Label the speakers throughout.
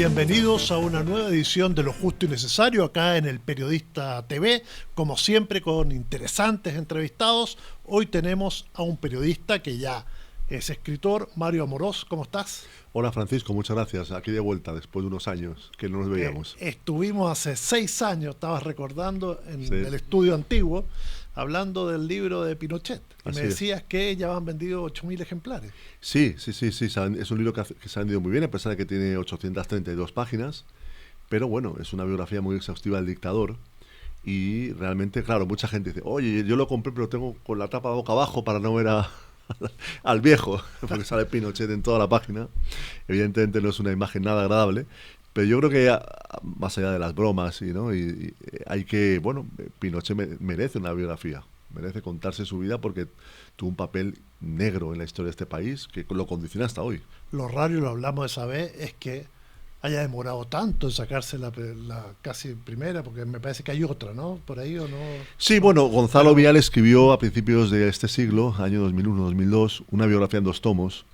Speaker 1: Bienvenidos a una nueva edición de Lo Justo y Necesario acá en el Periodista TV, como siempre con interesantes entrevistados. Hoy tenemos a un periodista que ya es escritor, Mario Amorós. ¿Cómo estás?
Speaker 2: Hola Francisco, muchas gracias. Aquí de vuelta después de unos años que no nos veíamos.
Speaker 1: Estuvimos hace 6 años, estabas recordando, en
Speaker 2: Sí.
Speaker 1: el estudio antiguo, hablando del libro de Pinochet. Y
Speaker 2: Así
Speaker 1: me
Speaker 2: es.
Speaker 1: decías que ya han vendido 8.000 ejemplares.
Speaker 2: Sí. Es un libro que se ha vendido muy bien, a pesar de que tiene 832 páginas. Pero bueno, es una biografía muy exhaustiva del dictador. Y realmente, claro, mucha gente dice, oye, yo lo compré, pero tengo con la tapa boca abajo para no ver al viejo, porque sale Pinochet en toda la página. Evidentemente no es una imagen nada agradable. Pero yo creo que más allá de las bromas, y hay que, bueno, Pinochet merece una biografía, merece contarse su vida porque tuvo un papel negro en la historia de este país que lo condiciona hasta hoy.
Speaker 1: Lo raro, y lo hablamos esa vez, es que haya demorado tanto en sacarse la casi primera, porque me parece que hay otra, ¿no? Por ahí o no.
Speaker 2: Sí, bueno, Gonzalo Vial escribió a principios de este siglo, año 2001-2002, una biografía en 2 tomos.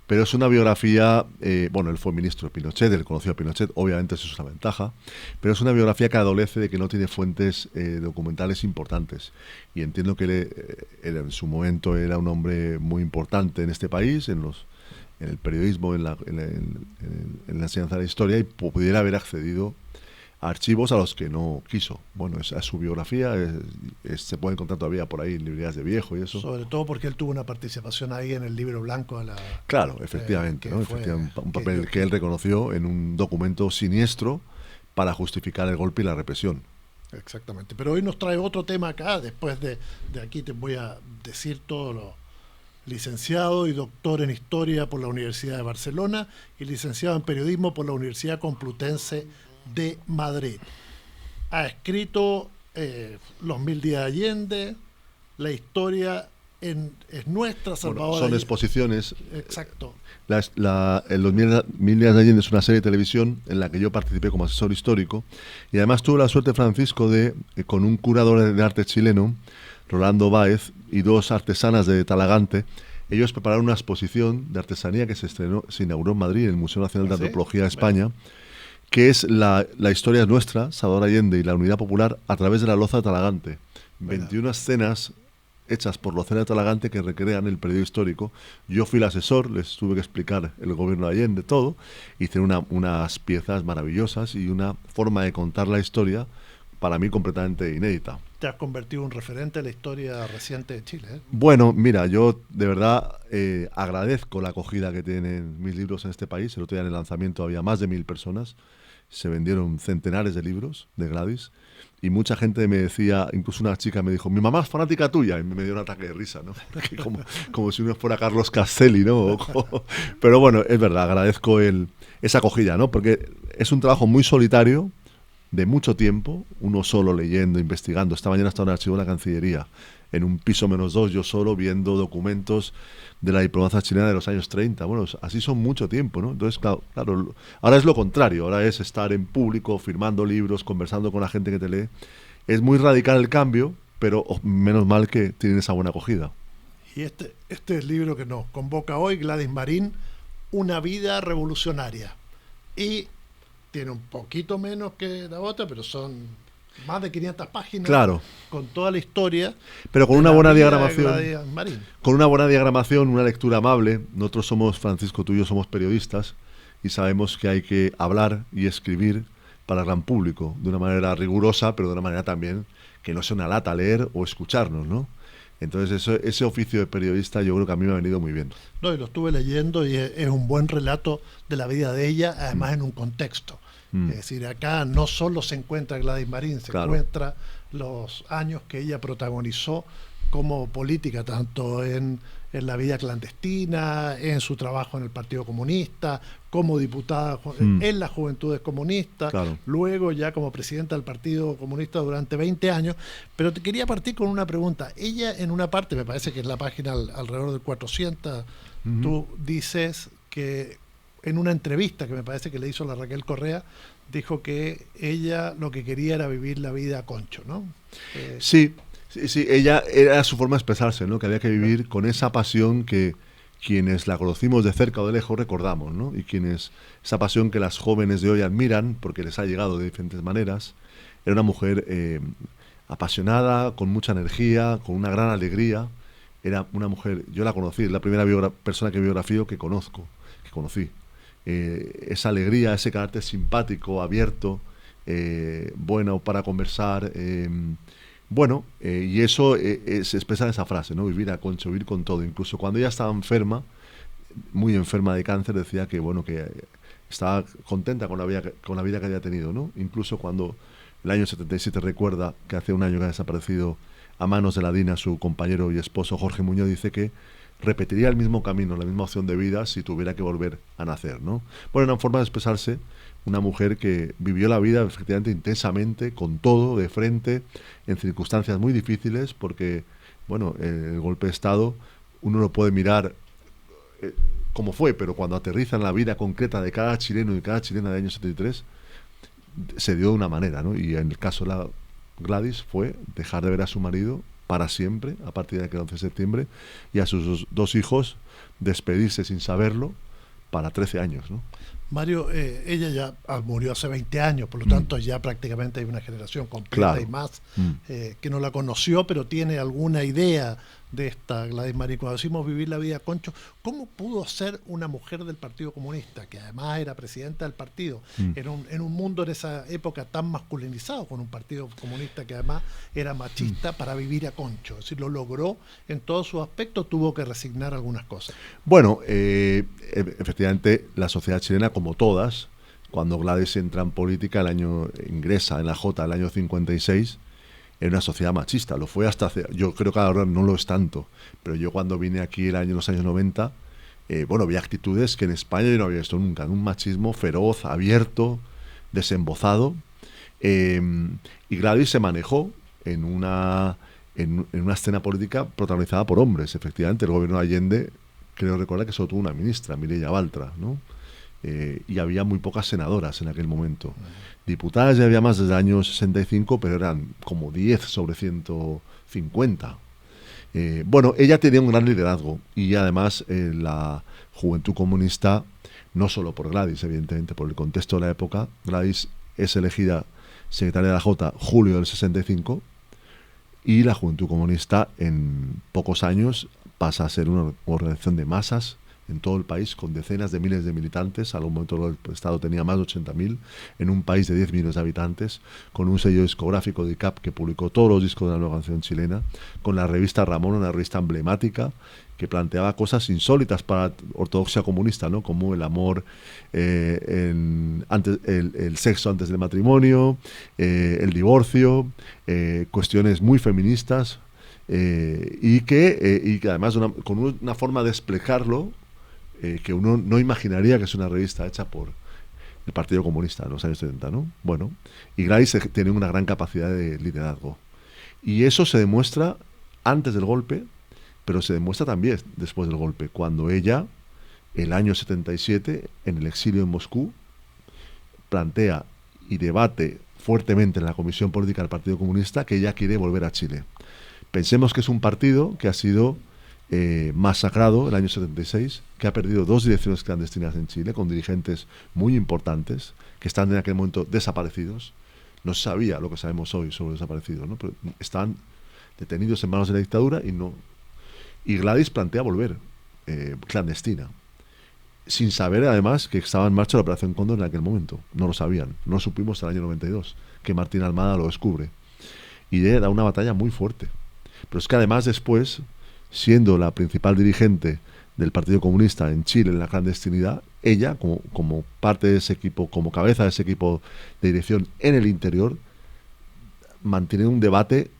Speaker 2: Pero es una biografía, bueno, él fue ministro de Pinochet, él conoció a Pinochet, obviamente eso es una ventaja, pero es una biografía que adolece de que no tiene fuentes documentales importantes. Y entiendo que él en su momento era un hombre muy importante en este país, en el periodismo, en la enseñanza de la historia, y pudiera haber accedido a archivos a los que no quiso. Bueno, es su biografía, se puede encontrar todavía por ahí en librerías de viejo y eso.
Speaker 1: Sobre todo porque él tuvo una participación ahí en el libro blanco de la...
Speaker 2: Claro, efectivamente, ¿no? Efectivamente, un papel que él reconoció en un documento siniestro para justificar el golpe y la represión.
Speaker 1: Exactamente. Pero hoy nos trae otro tema acá. Después de aquí te voy a decir todo lo licenciado y doctor en Historia por la Universidad de Barcelona y licenciado en Periodismo por la Universidad Complutense de Madrid. Ha escrito Los 1000 días de Allende, La historia es nuestra, Salvador.
Speaker 2: Bueno, son exposiciones.
Speaker 1: Exacto.
Speaker 2: Los 1000 días de Allende es una serie de televisión en la que yo participé como asesor histórico y además tuve la suerte, Francisco, con un curador de arte chileno, Rolando Báez, y 2 artesanas de Talagante. Ellos prepararon una exposición de artesanía que se inauguró en Madrid, en el Museo Nacional de Antropología de España, que es la historia nuestra, Salvador Allende y la Unidad Popular, a través de la loza de Talagante. 21 escenas hechas por Lozera de Talagante que recrean el periodo histórico. Yo fui el asesor, les tuve que explicar el gobierno de Allende, todo. Hice unas piezas maravillosas y una forma de contar la historia para mí completamente inédita.
Speaker 1: Te has convertido en un referente de la historia reciente de Chile, ¿eh?
Speaker 2: Bueno, mira, yo de verdad agradezco la acogida que tienen mis libros en este país. El otro día en el lanzamiento había más de 1000 personas. Se vendieron centenares de libros de Gladys y mucha gente me decía, incluso una chica me dijo, mi mamá es fanática tuya, y me dio un ataque de risa, ¿no? como si uno fuera Carlos Castelli, ¿no? Pero bueno, es verdad, agradezco esa acogida, ¿no? Porque es un trabajo muy solitario, de mucho tiempo, uno solo leyendo, investigando. Esta mañana estaba en el archivo de la Cancillería, en un piso -2, yo solo viendo documentos de la diplomacia chilena de los años 30. Bueno, así son mucho tiempo, ¿no? Entonces, claro, ahora es lo contrario, ahora es estar en público, firmando libros, conversando con la gente que te lee. Es muy radical el cambio, pero menos mal que tienen esa buena acogida.
Speaker 1: Y este es el libro que nos convoca hoy, Gladys Marín, Una vida revolucionaria. Y tiene un poquito menos que la otra, pero son más de 500 páginas,
Speaker 2: claro,
Speaker 1: con toda la historia,
Speaker 2: pero con una buena diagramación,
Speaker 1: con
Speaker 2: una buena diagramación, una lectura amable. Nosotros somos, Francisco, tú y yo somos periodistas y sabemos que hay que hablar y escribir para el gran público de una manera rigurosa, pero de una manera también que no sea una lata leer o escucharnos, ¿no? Entonces ese oficio de periodista yo creo que a mí me ha venido muy bien.
Speaker 1: No, y lo estuve leyendo y es un buen relato de la vida de ella, además en un contexto. Es decir, acá no solo se encuentra Gladys Marín, se encuentra los años que ella protagonizó como política, tanto en la vida clandestina, en su trabajo en el Partido Comunista, como diputada en las Juventudes Comunistas, luego ya como presidenta del Partido Comunista durante 20 años. Pero te quería partir con una pregunta. Ella en una parte, me parece que es la página alrededor de 400, tú dices que en una entrevista que me parece que le hizo la Raquel Correa, dijo que ella lo que quería era vivir la vida a concho, ¿no?
Speaker 2: Sí, ella era su forma de expresarse, ¿no? Que había que vivir con esa pasión que quienes la conocimos de cerca o de lejos recordamos, ¿no? Y quienes, esa pasión que las jóvenes de hoy admiran, porque les ha llegado de diferentes maneras, era una mujer apasionada, con mucha energía, con una gran alegría. Era una mujer, yo la conocí, es la primera persona que biografío que conocí. Esa alegría, ese carácter simpático, abierto, bueno para conversar, y eso se expresa en esa frase, ¿no? Vivir a Concho, vivir con todo. Incluso cuando ella estaba enferma, muy enferma de cáncer, decía que que estaba contenta con la vida que había tenido, ¿no? Incluso cuando el año 77 recuerda que hace un año que ha desaparecido a manos de la DINA su compañero y esposo Jorge Muñoz, dice que repetiría el mismo camino, la misma opción de vida si tuviera que volver a nacer, ¿no? Bueno, una forma de expresarse, una mujer que vivió la vida efectivamente intensamente, con todo de frente, en circunstancias muy difíciles, porque, el golpe de Estado uno lo puede mirar como fue, pero cuando aterriza en la vida concreta de cada chileno y cada chilena del año 73, se dio de una manera, ¿no? Y en el caso de la Gladys fue dejar de ver a su marido para siempre, a partir de aquel 11 de septiembre, y a sus dos hijos despedirse sin saberlo para 13 años, ¿no?
Speaker 1: Mario, ella ya murió hace 20 años, por lo tanto ya prácticamente hay una generación completa,
Speaker 2: claro,
Speaker 1: y más que no la conoció, pero tiene alguna idea de esta Gladys Marín. Cuando decimos vivir la vida Concho, ¿cómo pudo ser una mujer del Partido Comunista, que además era presidenta del partido, en un mundo en esa época tan masculinizado, con un Partido Comunista que además era machista, para vivir a Concho? Es decir, lo logró en todos sus aspectos, tuvo que resignar algunas cosas.
Speaker 2: Bueno, efectivamente la sociedad chilena, como todas, cuando Gladys entra en política, ingresa en la Jota el año 56, era una sociedad machista. Lo fue hasta yo creo que ahora no lo es tanto, pero yo cuando vine aquí en los años 90, había actitudes que en España yo no había visto nunca, un machismo feroz, abierto, desembozado, y Gladys se manejó en una escena política protagonizada por hombres. Efectivamente, el gobierno de Allende, creo recordar que solo tuvo una ministra, Mireia Baltra, ¿no? Y había muy pocas senadoras en aquel momento. Diputadas ya había más desde el año 65, pero eran como 10 sobre 150. Ella tenía un gran liderazgo, y además la Juventud Comunista, no solo por Gladys, evidentemente, por el contexto de la época. Gladys es elegida secretaria de la Jota julio del 65, y la Juventud Comunista en pocos años pasa a ser una organización de masas en todo el país, con decenas de miles de militantes. A algún momento el Estado tenía más de 80.000, en un país de 10 millones de habitantes, con un sello discográfico de ICAP que publicó todos los discos de la nueva canción chilena, con la revista Ramón, una revista emblemática que planteaba cosas insólitas para la ortodoxia comunista, ¿no? Como el amor, el sexo antes del matrimonio, el divorcio, cuestiones muy feministas, y que además con una forma de explicarlo que uno no imaginaría que es una revista hecha por el Partido Comunista en los años 70, ¿no? Y Gladys tiene una gran capacidad de liderazgo. Y eso se demuestra antes del golpe, pero se demuestra también después del golpe, cuando ella, el año 77, en el exilio en Moscú, plantea y debate fuertemente en la Comisión Política del Partido Comunista que ella quiere volver a Chile. Pensemos que es un partido que ha sido masacrado el año 76, que ha perdido 2 direcciones clandestinas en Chile, con dirigentes muy importantes, que están en aquel momento desaparecidos. No se sabía lo que sabemos hoy sobre los desaparecidos, ¿no? Pero están detenidos en manos de la dictadura y Gladys plantea volver clandestina, sin saber además que estaba en marcha la Operación Cóndor en aquel momento. No lo sabían, no lo supimos hasta el año 92, que Martín Almada lo descubre. Y da una batalla muy fuerte. Pero es que además después, siendo la principal dirigente del Partido Comunista en Chile en la clandestinidad, ella, como parte de ese equipo, como cabeza de ese equipo de dirección en el interior, mantiene un debate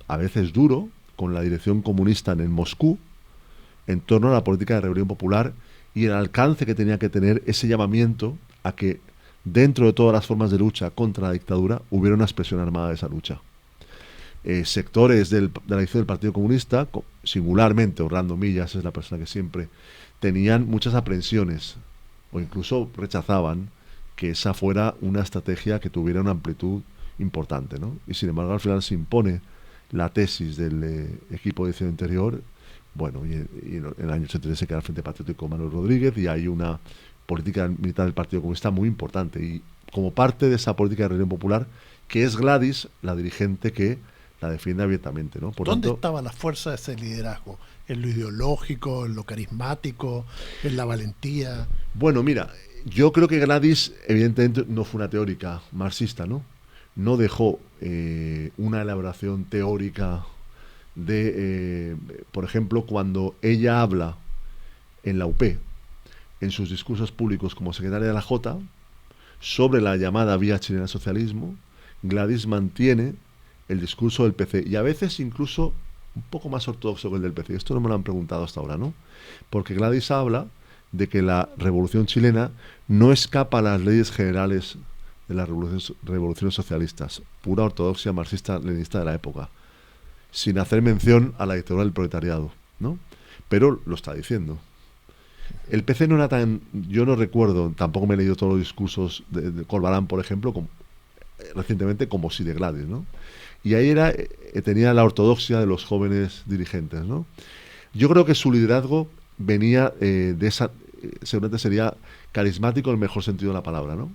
Speaker 2: a veces duro con la dirección comunista en Moscú en torno a la política de rebelión popular y el alcance que tenía que tener ese llamamiento a que dentro de todas las formas de lucha contra la dictadura hubiera una expresión armada de esa lucha. Sectores de la dirección del Partido Comunista, singularmente Orlando Millas es la persona que siempre tenían muchas aprensiones o incluso rechazaban que esa fuera una estrategia que tuviera una amplitud importante, ¿no? Y sin embargo al final se impone la tesis del equipo de dirección interior, Bueno, y en el año 83 se queda al Frente Patriótico Manuel Rodríguez y hay una política militar del Partido Comunista muy importante. Y como parte de esa política de reunión popular, que es Gladys la dirigente que la defiende abiertamente, ¿no?
Speaker 1: ¿Dónde estaba la fuerza de ese liderazgo? ¿En lo ideológico, en lo carismático, en la valentía?
Speaker 2: Bueno, mira, yo creo que Gladys evidentemente no fue una teórica marxista, ¿no? No dejó una elaboración teórica de, por ejemplo, cuando ella habla en la UP, en sus discursos públicos como secretaria de la Jota, sobre la llamada vía chilena al socialismo, Gladys mantiene el discurso del PC, y a veces incluso un poco más ortodoxo que el del PC. Esto no me lo han preguntado hasta ahora, ¿no? Porque Gladys habla de que la revolución chilena no escapa a las leyes generales de las revoluciones socialistas, pura ortodoxia marxista-leninista de la época, sin hacer mención a la dictadura del proletariado, ¿no? Pero lo está diciendo. El PC no era tan... Yo no recuerdo, tampoco me he leído todos los discursos de Corbalán, por ejemplo, recientemente, como si de Gladys, ¿no? Y ahí tenía la ortodoxia de los jóvenes dirigentes, ¿no? Yo creo que su liderazgo venía de esa... seguramente sería carismático en el mejor sentido de la palabra, ¿no?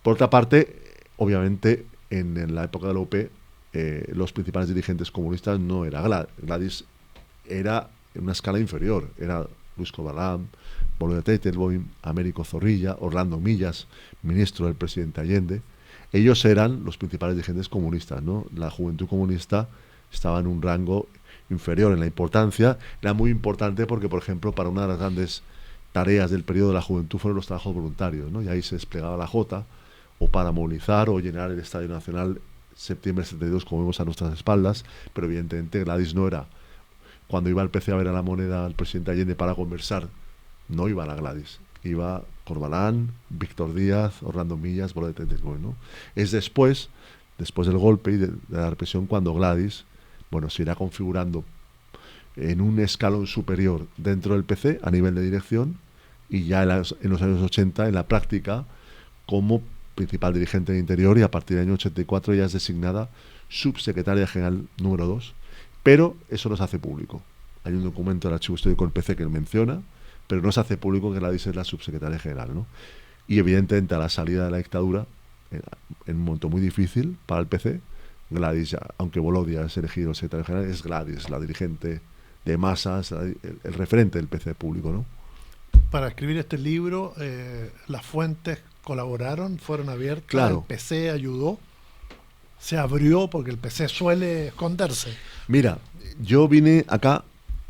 Speaker 2: Por otra parte, obviamente, en la época de la UP, los principales dirigentes comunistas no era Gladys, era en una escala inferior, era Luis Corbalán, Bolo de Teitelboim, Américo Zorrilla, Orlando Millas, ministro del presidente Allende. Ellos eran los principales dirigentes comunistas, ¿no? La juventud comunista estaba en un rango inferior en la importancia. Era muy importante porque, por ejemplo, para una de las grandes tareas del periodo de la juventud fueron los trabajos voluntarios, ¿no? Y ahí se desplegaba la Jota, o para movilizar o llenar el Estadio Nacional septiembre del 72, como vemos a nuestras espaldas, pero evidentemente Gladys no era. Cuando iba el PC a ver a la Moneda al presidente Allende para conversar, no iba la Gladys, iba Corbalán, Víctor Díaz, Orlando Millas, Bolo de Teitelboim, ¿no? Es después del golpe y de la represión, cuando Gladys, bueno, se irá configurando en un escalón superior dentro del PC a nivel de dirección, y ya en los años 80 en la práctica como principal dirigente de Interior, y a partir del año 84 ya es designada subsecretaria general número 2, pero eso no se hace público. Hay un documento del archivo histórico del PC que lo menciona, pero no se hace público que Gladys es la subsecretaria general, ¿no? Y evidentemente a la salida de la dictadura, en un momento muy difícil para el PC, Gladys, aunque Volodya es elegido secretario general, es Gladys, la dirigente de masas, el referente del PC público, ¿no?
Speaker 1: Para escribir este libro, las fuentes colaboraron, fueron abiertas,
Speaker 2: claro.
Speaker 1: El PC ayudó, se abrió, porque el PC suele esconderse.
Speaker 2: Mira, yo vine acá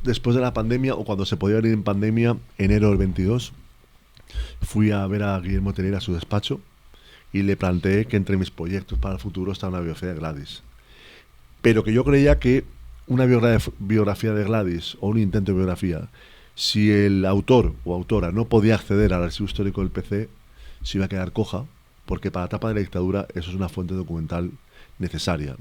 Speaker 2: después de la pandemia, o cuando se podía venir en pandemia, enero del 22, fui a ver a Guillermo Teneira a su despacho y le planteé que entre mis proyectos para el futuro estaba una biografía de Gladys, pero que yo creía que una biografía de Gladys o un intento de biografía, si el autor o autora no podía acceder al archivo histórico del PC, se iba a quedar coja, porque para la etapa de la dictadura eso es una fuente documental necesaria.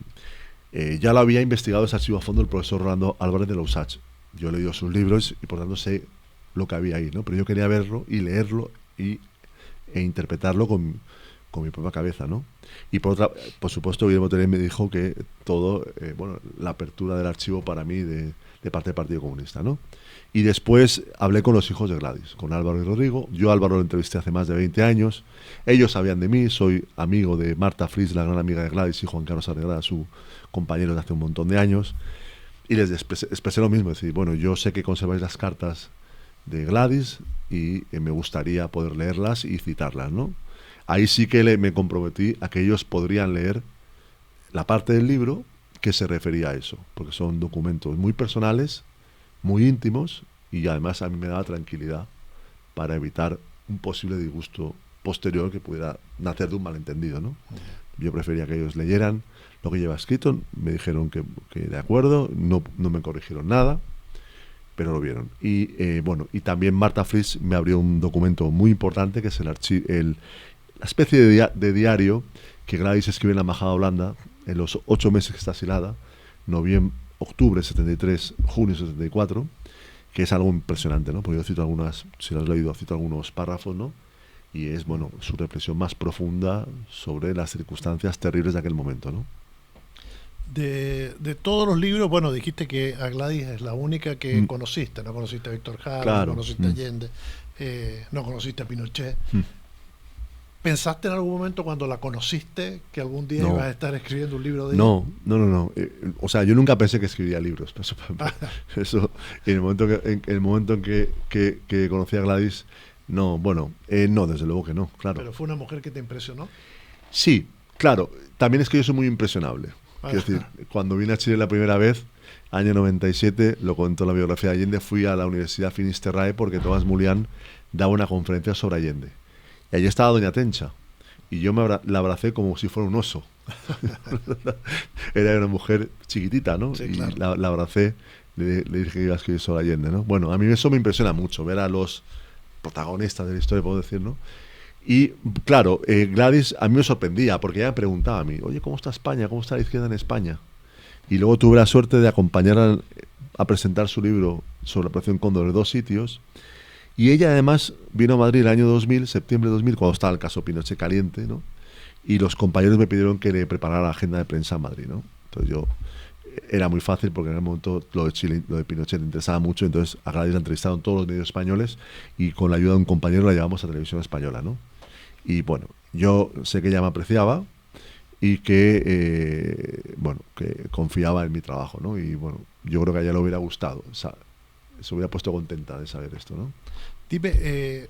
Speaker 2: Ya lo había investigado ese archivo a fondo el profesor Rolando Álvarez de Lausach. Yo he leído sus libros y por tanto sé lo que había ahí, ¿no? Pero yo quería verlo y leerlo e interpretarlo con mi propia cabeza, ¿no? Y por supuesto, Guillermo Teneira me dijo que todo, la apertura del archivo para mí de parte del Partido Comunista, ¿no? Y después hablé con los hijos de Gladys, con Álvaro y Rodrigo. Yo a Álvaro lo entrevisté hace más de 20 años. Ellos sabían de mí, soy amigo de Marta Fritz, la gran amiga de Gladys, y Juan Carlos Arreglada, su compañero de hace un montón de años. Y les expresé lo mismo, es decir, bueno, yo sé que conserváis las cartas de Gladys y me gustaría poder leerlas y citarlas, ¿no? Ahí sí que me comprometí a que ellos podrían leer la parte del libro que se refería a eso, porque son documentos muy personales, muy íntimos, y además a mí me daba tranquilidad para evitar un posible disgusto posterior que pudiera nacer de un malentendido, ¿no? Yo prefería que ellos leyeran lo que lleva escrito, me dijeron que de acuerdo, no me corrigieron nada, pero lo vieron. Y y también Marta Fritz me abrió un documento muy importante, que es la especie de diario que Gladys escribe en la Embajada Holanda en los 8 meses que está asilada, octubre 73, junio 74, que es algo impresionante, ¿no? Porque yo cito si lo has leído, cito algunos párrafos, ¿no? Y es, su reflexión más profunda sobre las circunstancias terribles de aquel momento, ¿no?
Speaker 1: De todos los libros, bueno, dijiste que a Gladys es la única que conociste. No conociste a Víctor Jara,
Speaker 2: claro.
Speaker 1: No conociste a Allende, no conociste a Pinochet. ¿Pensaste en algún momento cuando la conociste que algún día ibas a estar escribiendo un libro de ella?
Speaker 2: No. O sea, yo nunca pensé que escribiría libros. Eso en el momento en que conocí a Gladys, no, desde luego que no, claro.
Speaker 1: ¿Pero fue una mujer que te impresionó?
Speaker 2: Sí, claro. También es que yo soy muy impresionable. Quiero decir, cuando vine a Chile la primera vez, año 97, lo contó la biografía de Allende, fui a la Universidad Finisterrae porque Tomás Mulián daba una conferencia sobre Allende. Y allí estaba doña Tencha. Y yo la abracé como si fuera un oso. Era una mujer chiquitita, ¿no?
Speaker 1: Sí,
Speaker 2: y
Speaker 1: claro.
Speaker 2: la abracé, le dije que iba a escribir sobre Allende, ¿no? Bueno, a mí eso me impresiona mucho, ver a los protagonistas de la historia, puedo decir, ¿no? Y claro, Gladys a mí me sorprendía porque ella me preguntaba a mí, oye, ¿cómo está España? ¿Cómo está la izquierda en España? Y luego tuve la suerte de acompañarla a presentar su libro sobre la Operación Cóndor en 2 sitios. Y ella además vino a Madrid el año 2000, septiembre de 2000, cuando estaba el caso Pinochet caliente, ¿no? Y los compañeros me pidieron que le preparara la agenda de prensa en Madrid, ¿no? Entonces era muy fácil porque en el momento lo de Chile, lo de Pinochet le interesaba mucho, entonces a Gladys la entrevistaron todos los medios españoles y con la ayuda de un compañero la llevamos a Televisión Española, ¿no? Y bueno, yo sé que ella me apreciaba y que confiaba en mi trabajo, ¿no? Y bueno, yo creo que a ella le hubiera gustado, o sea, se hubiera puesto contenta de saber esto, ¿no?
Speaker 1: Dime, ¿qué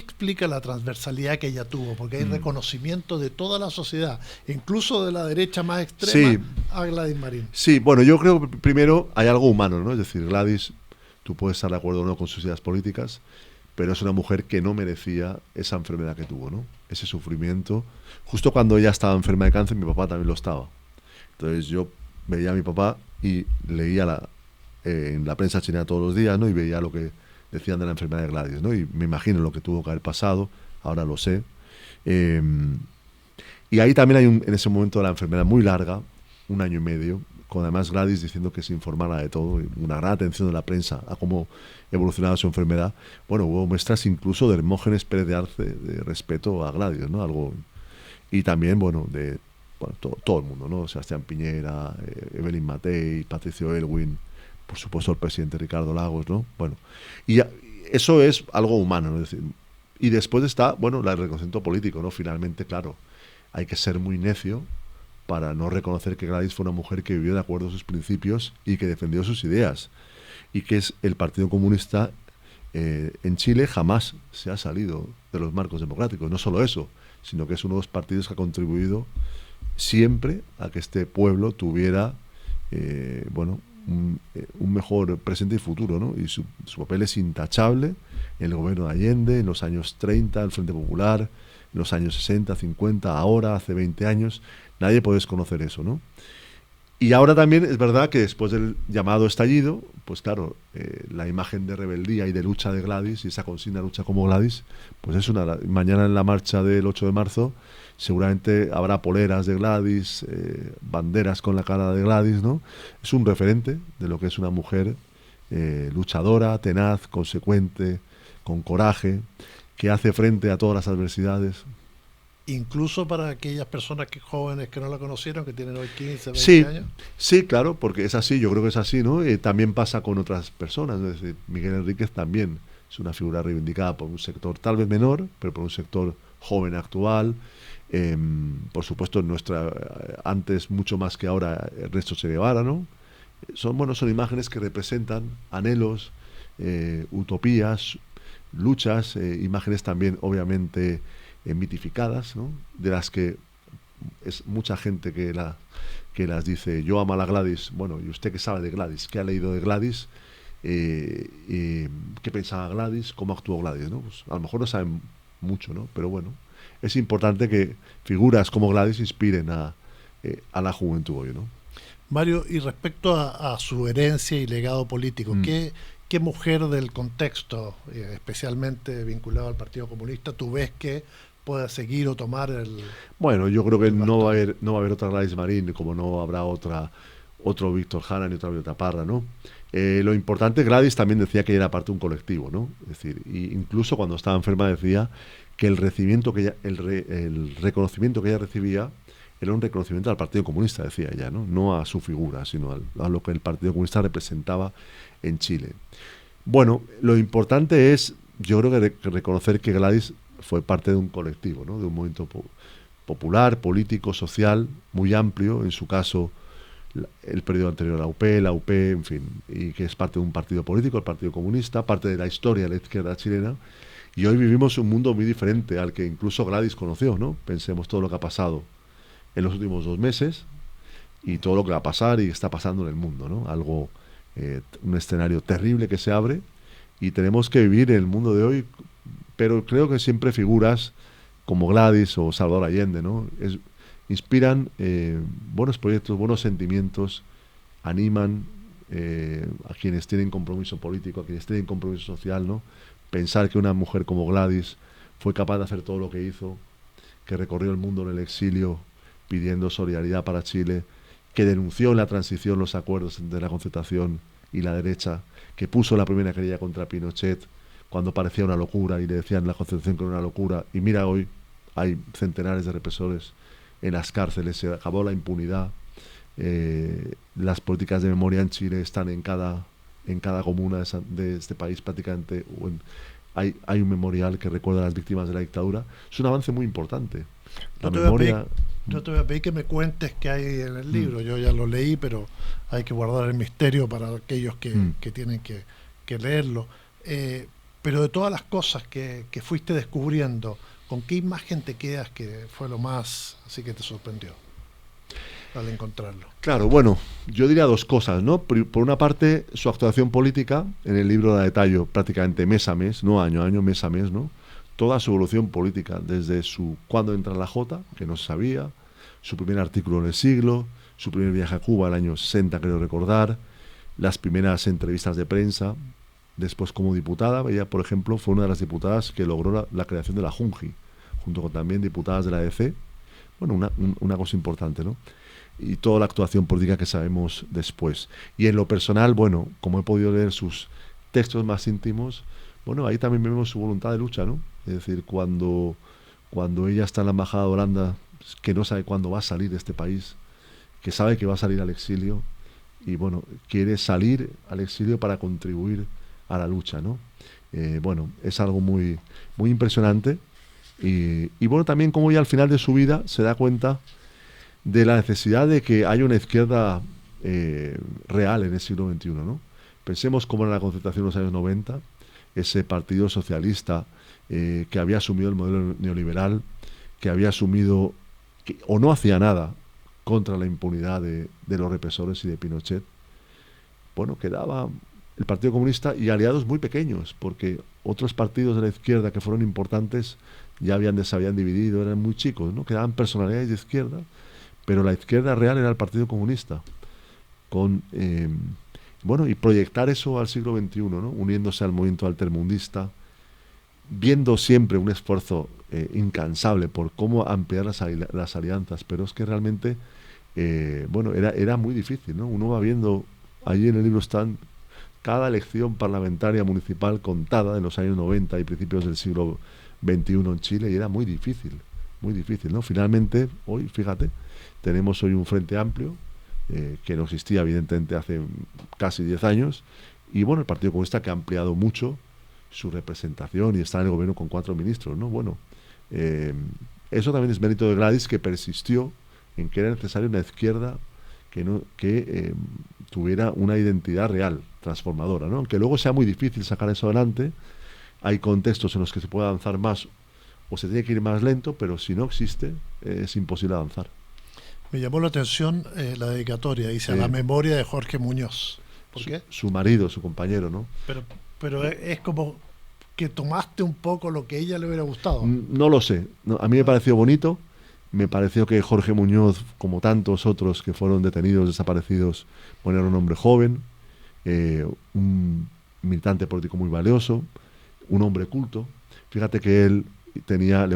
Speaker 1: explica la transversalidad que ella tuvo? Porque hay reconocimiento de toda la sociedad, incluso de la derecha más extrema, a Gladys Marín.
Speaker 2: Sí, bueno, yo creo que primero hay algo humano, ¿no? Es decir, Gladys, tú puedes estar de acuerdo o no con sus ideas políticas, pero es una mujer que no merecía esa enfermedad que tuvo, ¿no? Ese sufrimiento. Justo cuando ella estaba enferma de cáncer, mi papá también lo estaba. Entonces yo veía a mi papá y leía en la prensa chilena todos los días, ¿no? Y veía lo que decían de la enfermedad de Gladys, ¿no? Y me imagino lo que tuvo que haber pasado, ahora lo sé. Y ahí también hay en ese momento de la enfermedad muy larga, 1 año y medio, con además Gladys diciendo que se informara de todo, y una gran atención de la prensa a cómo evolucionaba su enfermedad. Bueno, hubo muestras incluso de Hermógenes Pérez de Arce de respeto a Gladys, ¿no? Algo, y también, de todo el mundo, ¿no? Sebastián Piñera, Evelyn Matei, Patricio Elwin, por supuesto el presidente Ricardo Lagos, ¿no? Bueno, y eso es algo humano, ¿no? Es decir, y después está, el reconocimiento político, ¿no? Finalmente, claro, hay que ser muy necio para no reconocer que Gladys fue una mujer que vivió de acuerdo a sus principios y que defendió sus ideas. Y que el Partido Comunista en Chile jamás se ha salido de los marcos democráticos. No solo eso, sino que es uno de los partidos que ha contribuido siempre a que este pueblo tuviera un mejor presente y futuro, ¿no? Y su papel es intachable en el gobierno de Allende, en los años 30, el Frente Popular, en los años 60, 50, ahora, hace 20 años. Nadie puede desconocer eso, ¿no? Y ahora también es verdad que después del llamado estallido, pues claro, la imagen de rebeldía y de lucha de Gladys, y esa consigna lucha como Gladys, pues es mañana en la marcha del 8 de marzo, seguramente habrá poleras de Gladys, banderas con la cara de Gladys, ¿no? Es un referente de lo que es una mujer luchadora, tenaz, consecuente, con coraje, que hace frente a todas las adversidades.
Speaker 1: Incluso para aquellas personas jóvenes que no la conocieron, que tienen hoy 15, 20 años.
Speaker 2: Sí, claro, porque es así, yo creo que es así, ¿no? También pasa con otras personas, ¿no? Es decir, Miguel Enríquez también es una figura reivindicada por un sector tal vez menor, pero por un sector joven actual. Por supuesto, antes mucho más que ahora, Ernesto Che Guevara, ¿no? Son imágenes que representan anhelos, utopías, luchas, imágenes también, obviamente, mitificadas, ¿no? De las que es mucha gente que las dice, yo amo a la Gladys. Bueno, ¿y usted qué sabe de Gladys? ¿Qué ha leído de Gladys? ¿Qué pensaba Gladys? ¿Cómo actuó Gladys? ¿No? Pues a lo mejor no saben mucho, ¿no? Pero bueno, es importante que figuras como Gladys inspiren a la juventud hoy, ¿no?
Speaker 1: Mario, y respecto a su herencia y legado político, ¿qué mujer del contexto, especialmente vinculado al Partido Comunista, tú ves que pueda seguir o tomar el...
Speaker 2: Bueno, yo creo que no va a haber otra Gladys Marín, como no habrá otro Víctor Jara ni otra Violeta Parra, ¿no? Lo importante, Gladys también decía que era parte de un colectivo, ¿no? Es decir, incluso cuando estaba enferma decía que el reconocimiento que ella recibía era un reconocimiento al Partido Comunista, decía ella, no a su figura, sino a lo que el Partido Comunista representaba en Chile. Bueno, lo importante es, yo creo que reconocer que Gladys fue parte de un colectivo, ¿no? De un movimiento popular, político, social, muy amplio, en su caso el periodo anterior a la UP, en fin, y que es parte de un partido político, el Partido Comunista, parte de la historia de la izquierda chilena, y hoy vivimos un mundo muy diferente al que incluso Gladys conoció, ¿no? Pensemos todo lo que ha pasado en los últimos 2 meses y todo lo que va a pasar y está pasando en el mundo, ¿no? Algo, un escenario terrible que se abre y tenemos que vivir en el mundo de hoy, pero creo que siempre figuras como Gladys o Salvador Allende, ¿no? Inspiran buenos proyectos, buenos sentimientos, animan a quienes tienen compromiso político, a quienes tienen compromiso social, ¿no? Pensar que una mujer como Gladys fue capaz de hacer todo lo que hizo, que recorrió el mundo en el exilio pidiendo solidaridad para Chile, que denunció en la transición los acuerdos entre la concertación y la derecha, que puso la primera querella contra Pinochet cuando parecía una locura y le decían la concertación que era una locura, y mira hoy hay centenares de represores en las cárceles, se acabó la impunidad, las políticas de memoria en Chile están en cada comuna de este país prácticamente, hay un memorial que recuerda a las víctimas de la dictadura. Es un avance muy importante.
Speaker 1: Yo te voy a pedir que me cuentes qué hay en el libro. Yo ya lo leí, pero hay que guardar el misterio para aquellos que tienen que leerlo. Pero de todas las cosas que fuiste descubriendo, ¿con qué imagen te quedas que fue lo más así que te sorprendió al encontrarlo?
Speaker 2: Claro, bueno, yo diría 2 cosas, ¿no? Por una parte, su actuación política, en el libro la detallo prácticamente mes a mes, no año a año, mes a mes, ¿no? Toda su evolución política, desde cuando entra en la Jota, que no se sabía, su primer artículo en El Siglo, su primer viaje a Cuba el año 60, creo recordar, las primeras entrevistas de prensa, después como diputada. Ella, por ejemplo, fue una de las diputadas que logró la creación de la Junji, junto con también diputadas de la EC. Bueno, una cosa importante, ¿no? Y toda la actuación política que sabemos después. Y en lo personal, bueno, como he podido leer sus textos más íntimos, bueno, ahí también vemos su voluntad de lucha, ¿no? Es decir, cuando ella está en la embajada de Holanda, que no sabe cuándo va a salir de este país, que sabe que va a salir al exilio, y bueno, quiere salir al exilio para contribuir a la lucha, ¿no? Bueno, es algo muy, muy impresionante. Y bueno, también como ella al final de su vida se da cuenta de la necesidad de que haya una izquierda real en el siglo XXI, ¿no? Pensemos cómo era la concertación en los años 90, ese partido socialista que había asumido el modelo neoliberal, que había asumido o no hacía nada contra la impunidad de los represores y de Pinochet. Bueno, quedaba el Partido Comunista y aliados muy pequeños, porque otros partidos de la izquierda que fueron importantes se habían dividido, eran muy chicos, ¿no? Quedaban personalidades de izquierda, pero la izquierda real era el Partido Comunista. Bueno, y proyectar eso al siglo XXI, ¿no? Uniéndose al movimiento altermundista, viendo siempre un esfuerzo incansable por cómo ampliar las alianzas, pero es que realmente, bueno, era muy difícil, ¿no? Uno va viendo, allí en el libro están cada elección parlamentaria municipal contada en los años 90 y principios del siglo XXI en Chile, y era muy difícil, ¿no? Finalmente, hoy, fíjate, tenemos hoy un frente amplio, que no existía evidentemente hace casi 10 años, y bueno, el Partido Comunista que ha ampliado mucho su representación y está en el gobierno con 4 ministros, ¿no? Bueno, eso también es mérito de Gladys, que persistió en que era necesaria una izquierda que tuviera una identidad real, transformadora, ¿no? Aunque luego sea muy difícil sacar eso adelante, hay contextos en los que se puede avanzar más o se tiene que ir más lento, pero si no existe, es imposible avanzar.
Speaker 1: Me llamó la atención la dedicatoria, dice, a la memoria de Jorge Muñoz. ¿Por qué?
Speaker 2: Su marido, su compañero, ¿no?
Speaker 1: Pero es como que tomaste un poco lo que a ella le hubiera gustado.
Speaker 2: No lo sé. No, a mí me pareció bonito. Me pareció que Jorge Muñoz, como tantos otros que fueron detenidos, desaparecidos, bueno, era un hombre joven, un militante político muy valioso, un hombre culto. Fíjate que él tenía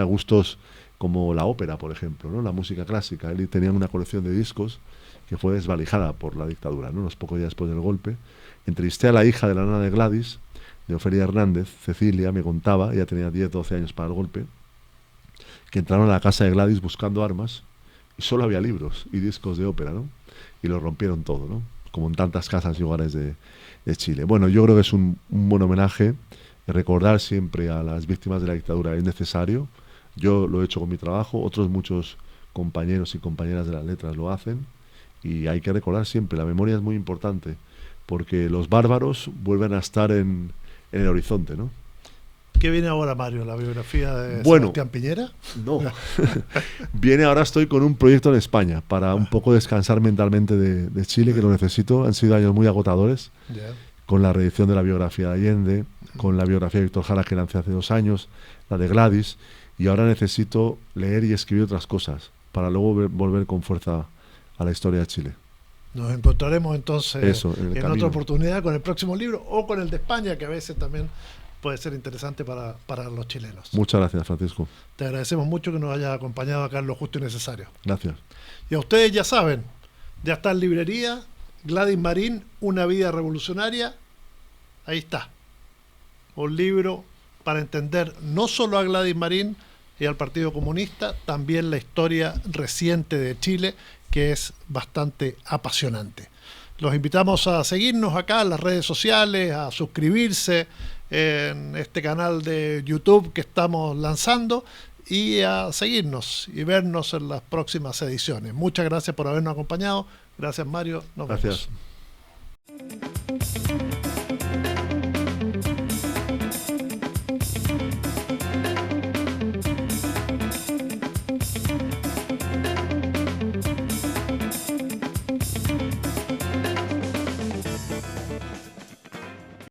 Speaker 2: gustos como la ópera, por ejemplo, ¿no? La música clásica. Él tenía una colección de discos que fue desvalijada por la dictadura, ¿no? Unos pocos días después del golpe. Entrevisté a la hija de la nana de Gladys, de Ofelia Hernández, Cecilia, me contaba, ella tenía 10, 12 años para el golpe, que entraron a la casa de Gladys buscando armas y solo había libros y discos de ópera, ¿no? Y lo rompieron todo, ¿no? Como en tantas casas y hogares de Chile. Bueno, yo creo que es un buen homenaje. Recordar siempre a las víctimas de la dictadura es necesario. Yo lo he hecho con mi trabajo, otros muchos compañeros y compañeras de las letras lo hacen, y hay que recordar siempre, la memoria es muy importante, porque los bárbaros vuelven a estar en el horizonte, ¿no?
Speaker 1: ¿Qué viene ahora, Mario? ¿La biografía de Sebastián Piñera?
Speaker 2: No. Viene ahora, estoy con un proyecto en España para un poco descansar mentalmente de Chile, que lo necesito. Han sido años muy agotadores, con la reedición de la biografía de Allende, con la biografía de Víctor Jara, que lancé hace 2 años, la de Gladys, y ahora necesito leer y escribir otras cosas para luego volver con fuerza a la historia de Chile.
Speaker 1: Nos encontraremos entonces en
Speaker 2: camino.
Speaker 1: otra oportunidad con el próximo libro o con el de España, que a veces también puede ser interesante para los chilenos.
Speaker 2: Muchas gracias, Francisco.
Speaker 1: Te agradecemos mucho que nos hayas acompañado acá en Lo Justo y Necesario.
Speaker 2: Gracias.
Speaker 1: Y a ustedes ya saben, ya está en librería, Gladys Marín, Una vida revolucionaria. Ahí está. Un libro para entender no solo a Gladys Marín y al Partido Comunista, también la historia reciente de Chile, que es bastante apasionante. Los invitamos a seguirnos acá en las redes sociales, a suscribirse en este canal de YouTube que estamos lanzando y a seguirnos y vernos en las próximas ediciones. Muchas gracias por habernos acompañado. Gracias, Mario. Nos vemos.
Speaker 2: Gracias.